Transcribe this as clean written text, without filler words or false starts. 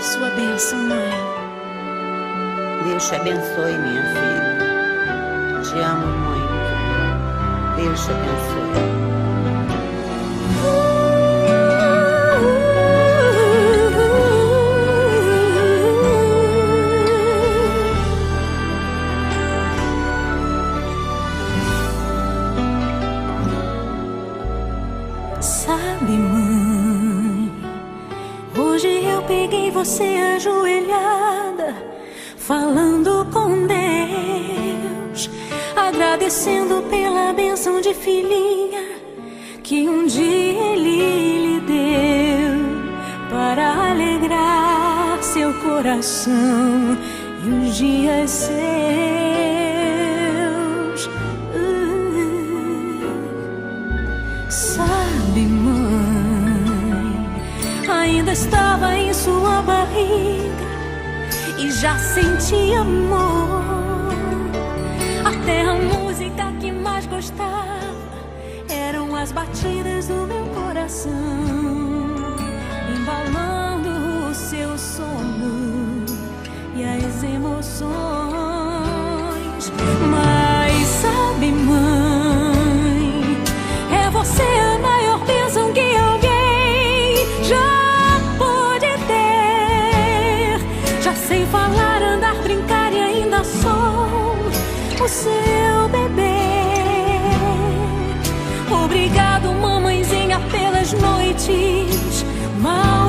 sua bênção, mãe. Deus te abençoe, minha filha. Te amo muito. Deus te abençoe. Sabe, mãe, hoje eu peguei você ajoelhada, falando com Deus, agradecendo pela bênção de filhinha que um dia Ele lhe deu, para alegrar seu coração e os dias seus. Sabe, mãe, ainda estava em sua barriga e já sentia amor. Até a música que mais gostava eram as batidas do meu coração, embalando o seu sono e as emoções. Mas sabe, mãe, é você a maior bênção que alguém já pôde ter. Já sei falar, andar, brincar e ainda sou o seu bebê. Obrigado, mamãezinha, pelas noites mal